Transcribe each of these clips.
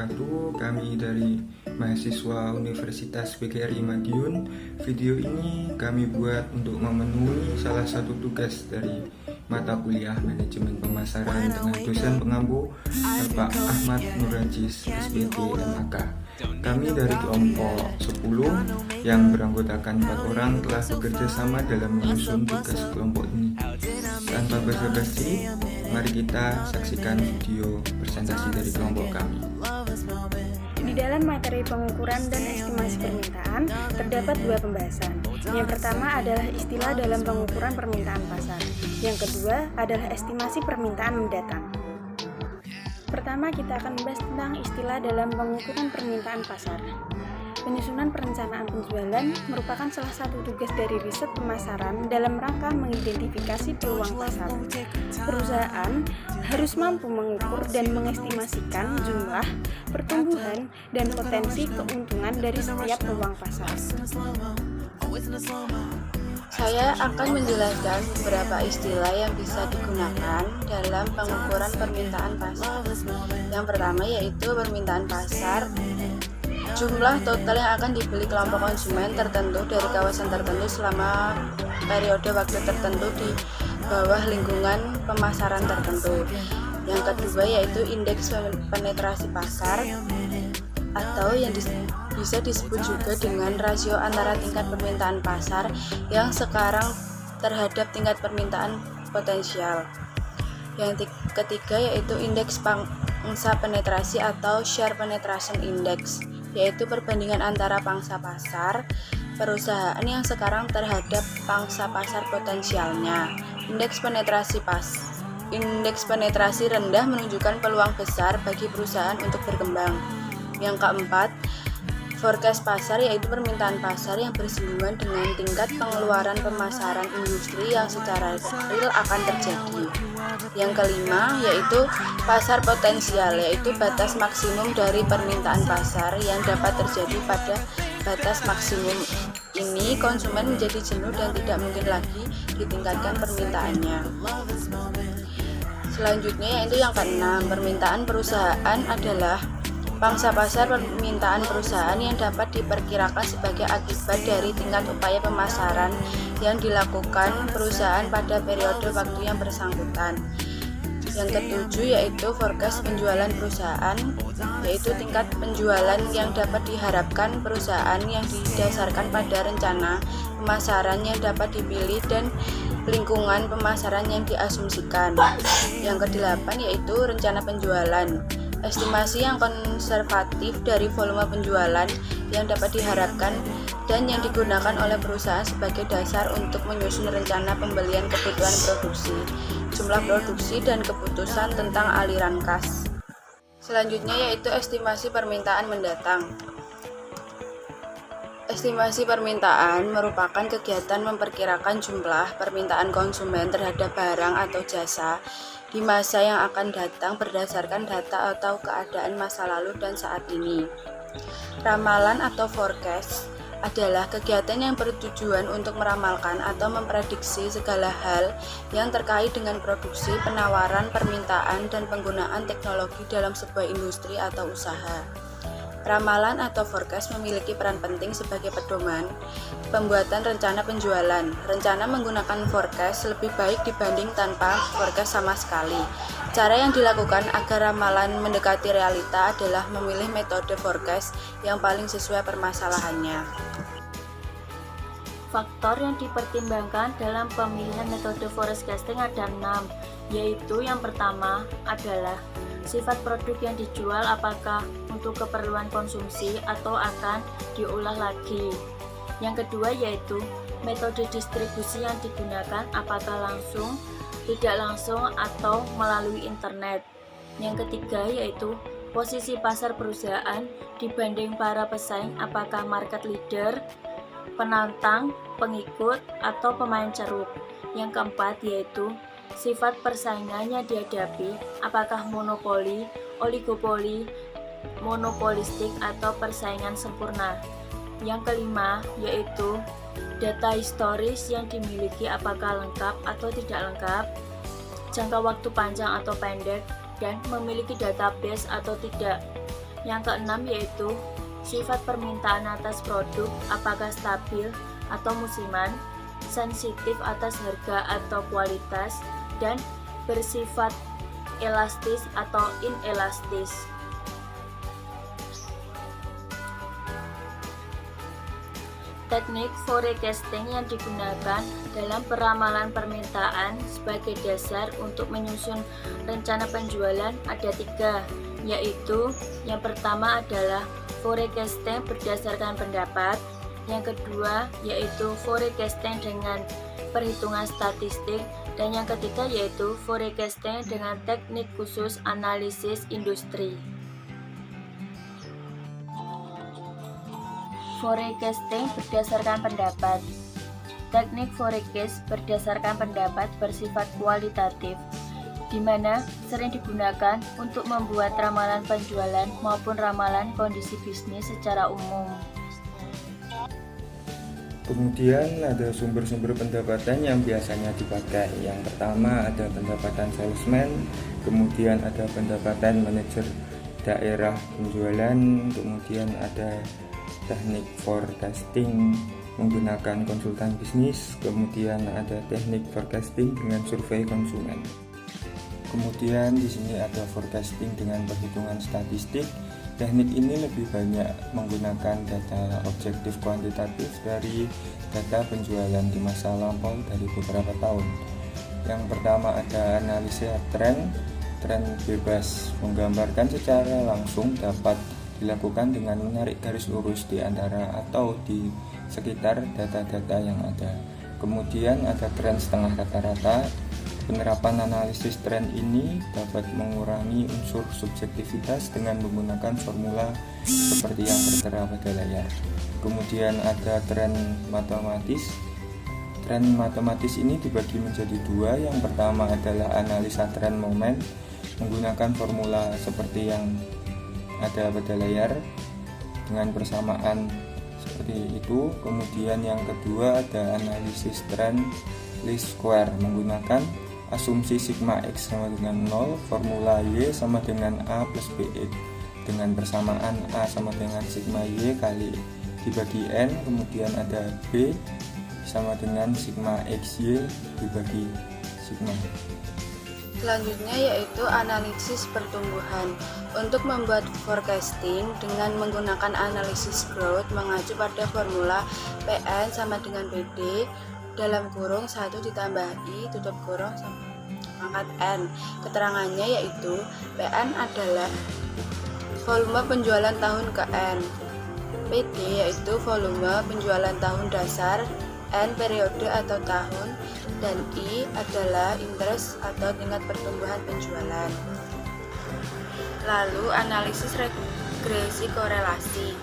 wabarakatuh. Kami dari mahasiswa Universitas PGRI Madiun. Video ini kami buat untuk memenuhi salah satu tugas dari mata kuliah Manajemen Pemasaran dengan dosen pengampu Bapak Ahmad Nurajis SPT MAK. Kami dari kelompok 10 yang beranggotakan 4 orang telah bekerja sama dalam menyusun tugas kelompok ini. Tanpa basa-basi, mari kita saksikan video presentasi dari kelompok kami. Di dalam materi pengukuran dan estimasi permintaan, terdapat dua pembahasan. Yang pertama adalah istilah dalam pengukuran permintaan pasar. Yang kedua adalah estimasi permintaan mendatang. Pertama, kita akan membahas tentang istilah dalam pengukuran permintaan pasar. Penyusunan perencanaan penjualan merupakan salah satu tugas dari riset pemasaran dalam rangka mengidentifikasi peluang pasar. Perusahaan harus mampu mengukur dan mengestimasikan jumlah, pertumbuhan, dan potensi keuntungan dari setiap peluang pasar. Saya akan menjelaskan beberapa istilah yang bisa digunakan dalam pengukuran permintaan pasar. Yang pertama yaitu permintaan pasar. Jumlah total yang akan dibeli kelompok konsumen tertentu dari kawasan tertentu selama periode waktu tertentu di bawah lingkungan pemasaran tertentu. Yang kedua yaitu indeks penetrasi pasar atau yang bisa disebut juga dengan rasio antara tingkat permintaan pasar yang sekarang terhadap tingkat permintaan potensial. Yang ketiga yaitu indeks pangsa penetrasi atau share penetration index, yaitu perbandingan antara pangsa pasar perusahaan yang sekarang terhadap pangsa pasar potensialnya. Indeks penetrasi rendah menunjukkan peluang besar bagi perusahaan untuk berkembang. Yang keempat, forecast pasar, yaitu permintaan pasar yang bersinggungan dengan tingkat pengeluaran pemasaran industri yang secara real akan terjadi. Yang kelima yaitu pasar potensial, yaitu batas maksimum dari permintaan pasar yang dapat terjadi. Pada batas maksimum ini konsumen menjadi jenuh dan tidak mungkin lagi ditingkatkan permintaannya. Selanjutnya yaitu yang keenam, permintaan perusahaan adalah pangsa pasar permintaan perusahaan yang dapat diperkirakan sebagai akibat dari tingkat upaya pemasaran yang dilakukan perusahaan pada periode waktu yang bersangkutan. Yang ketujuh yaitu forecast penjualan perusahaan, yaitu tingkat penjualan yang dapat diharapkan perusahaan yang didasarkan pada rencana pemasaran yang dapat dipilih dan lingkungan pemasaran yang diasumsikan. Yang kedelapan yaitu rencana penjualan, estimasi yang konservatif dari volume penjualan yang dapat diharapkan dan yang digunakan oleh perusahaan sebagai dasar untuk menyusun rencana pembelian kebutuhan produksi, jumlah produksi, dan keputusan tentang aliran kas. Selanjutnya yaitu estimasi permintaan mendatang. Estimasi permintaan merupakan kegiatan memperkirakan jumlah permintaan konsumen terhadap barang atau jasa di masa yang akan datang berdasarkan data atau keadaan masa lalu dan saat ini. Ramalan atau forecast adalah kegiatan yang bertujuan untuk meramalkan atau memprediksi segala hal yang terkait dengan produksi, penawaran, permintaan, dan penggunaan teknologi dalam sebuah industri atau usaha. Ramalan atau forecast memiliki peran penting sebagai pedoman pembuatan rencana penjualan. Rencana menggunakan forecast lebih baik dibanding tanpa forecast sama sekali. Cara yang dilakukan agar ramalan mendekati realita adalah memilih metode forecast yang paling sesuai permasalahannya. Faktor yang dipertimbangkan dalam pemilihan metode forecasting ada 6, yaitu yang pertama adalah sifat produk yang dijual, apakah untuk keperluan konsumsi atau akan diolah lagi. Yang kedua yaitu metode distribusi yang digunakan, apakah langsung, tidak langsung, atau melalui internet. Yang ketiga yaitu posisi pasar perusahaan dibanding para pesaing, apakah market leader, penantang, pengikut, atau pemain ceruk. Yang keempat yaitu sifat persaingan yang dihadapi, apakah monopoli, oligopoli, monopolistik, atau persaingan sempurna. Yang kelima yaitu data historis yang dimiliki, apakah lengkap atau tidak lengkap, jangka waktu panjang atau pendek, dan memiliki database atau tidak. Yang keenam yaitu sifat permintaan atas produk, apakah stabil atau musiman, sensitif atas harga atau kualitas, dan bersifat elastis atau inelastis. Teknik forecasting yang digunakan dalam peramalan permintaan sebagai dasar untuk menyusun rencana penjualan ada 3, yaitu yang pertama adalah forecasting berdasarkan pendapat, yang kedua yaitu forecasting dengan perhitungan statistik, dan yang ketiga yaitu forecasting dengan teknik khusus analisis industri. Forecasting berdasarkan pendapat. Teknik forecast berdasarkan pendapat bersifat kualitatif, di mana sering digunakan untuk membuat ramalan penjualan maupun ramalan kondisi bisnis secara umum. Kemudian ada sumber-sumber pendapatan yang biasanya dipakai. Yang pertama ada pendapatan salesman, kemudian ada pendapatan manajer daerah penjualan, kemudian ada teknik forecasting menggunakan konsultan bisnis, kemudian ada teknik forecasting dengan survei konsumen. Kemudian di sini ada forecasting dengan perhitungan statistik. Teknik ini lebih banyak menggunakan data objektif kuantitatif dari data penjualan di masa lampau dari beberapa tahun. Yang pertama ada analisa tren bebas, menggambarkan secara langsung dapat dilakukan dengan menarik garis lurus di antara atau di sekitar data-data yang ada. Kemudian ada tren setengah rata-rata. Penerapan analisis tren ini dapat mengurangi unsur subjektivitas dengan menggunakan formula seperti yang tertera pada layar. Kemudian ada tren matematis. Tren matematis ini dibagi menjadi 2. Yang pertama adalah analisa tren momen menggunakan formula seperti yang ada pada layar dengan persamaan seperti itu. Kemudian yang kedua ada analisis tren least square menggunakan asumsi sigma X sama dengan 0, formula Y sama dengan A plus BX dengan persamaan A sama dengan sigma Y kali dibagi N. Kemudian ada B sama dengan sigma XY dibagi sigma. Selanjutnya yaitu analisis pertumbuhan. Untuk membuat forecasting dengan menggunakan analisis growth mengacu pada formula PN sama dengan PD dalam kurung 1 ditambah I tutup kurung pangkat N. Keterangannya yaitu PN adalah volume penjualan tahun ke N, PD yaitu volume penjualan tahun dasar, N periode atau tahun, dan I adalah interest atau tingkat pertumbuhan penjualan. Lalu analisis regresi korelasi.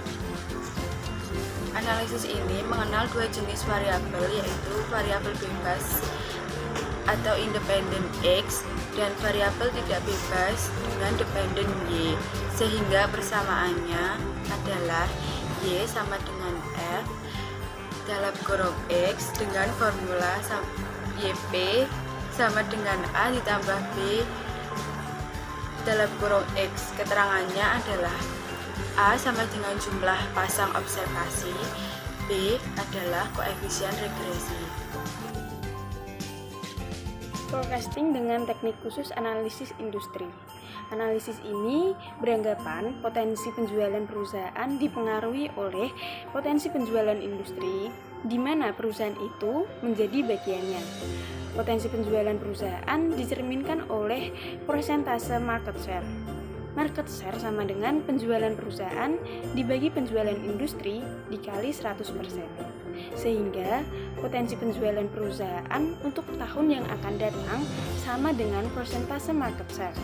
Analisis ini mengenal 2 jenis variabel, yaitu variabel bebas atau independen X dan variabel tidak bebas dengan dependen Y, sehingga persamaannya adalah Y sama dengan F dalam kurung X dengan formula YP sama dengan A ditambah B dalam kurung X. Keterangannya adalah A sama dengan jumlah pasang observasi, B adalah koefisien regresi. Forecasting dengan teknik khusus analisis industri. Analisis ini beranggapan potensi penjualan perusahaan dipengaruhi oleh potensi penjualan industri, di mana perusahaan itu menjadi bagiannya. Potensi penjualan perusahaan dicerminkan oleh persentase market share. Market share sama dengan penjualan perusahaan dibagi penjualan industri dikali 100%. Sehingga potensi penjualan perusahaan untuk tahun yang akan datang sama dengan persentase market share.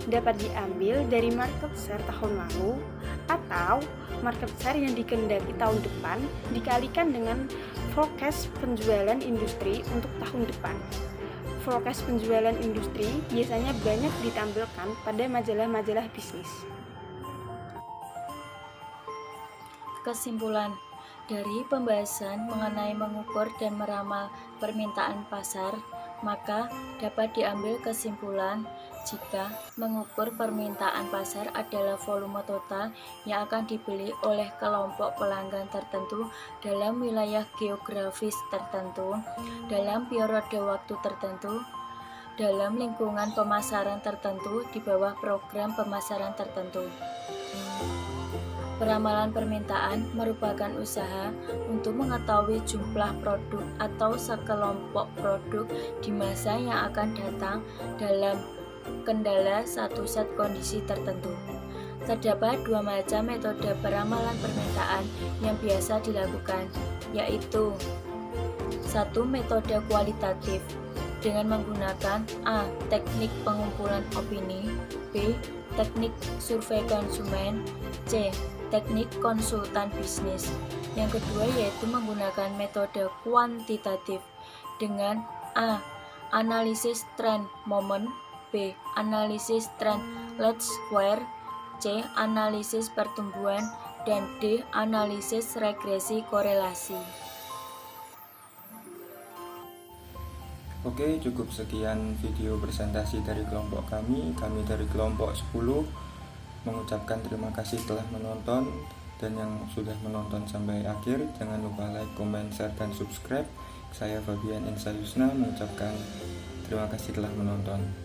Dapat diambil dari market share tahun lalu atau market share yang dikehendaki tahun depan dikalikan dengan forecast penjualan industri untuk tahun depan. Forecast penjualan industri biasanya banyak ditampilkan pada majalah-majalah bisnis. Kesimpulan dari pembahasan mengenai mengukur dan meramal permintaan pasar, Maka dapat diambil kesimpulan jika mengukur permintaan pasar adalah volume total yang akan dibeli oleh kelompok pelanggan tertentu dalam wilayah geografis tertentu, dalam periode waktu tertentu, dalam lingkungan pemasaran tertentu di bawah program pemasaran tertentu. Peramalan permintaan merupakan usaha untuk mengetahui jumlah produk atau sekelompok produk di masa yang akan datang dalam kendala satu set kondisi tertentu. Terdapat dua macam metode peramalan permintaan yang biasa dilakukan, yaitu 1. Metode kualitatif dengan menggunakan A. Teknik pengumpulan opini, B. Teknik survei konsumen, C. Teknik konsultan bisnis. Yang kedua yaitu menggunakan metode kuantitatif dengan A. Analisis tren momen, B. Analisis tren lead square, C. Analisis pertumbuhan, dan D. Analisis regresi korelasi. Oke, cukup sekian video presentasi dari kelompok kami dari kelompok 10 mengucapkan terima kasih telah menonton, dan yang sudah menonton sampai akhir jangan lupa like, comment, share, dan subscribe. Saya Fabian Insayusna mengucapkan terima kasih telah menonton.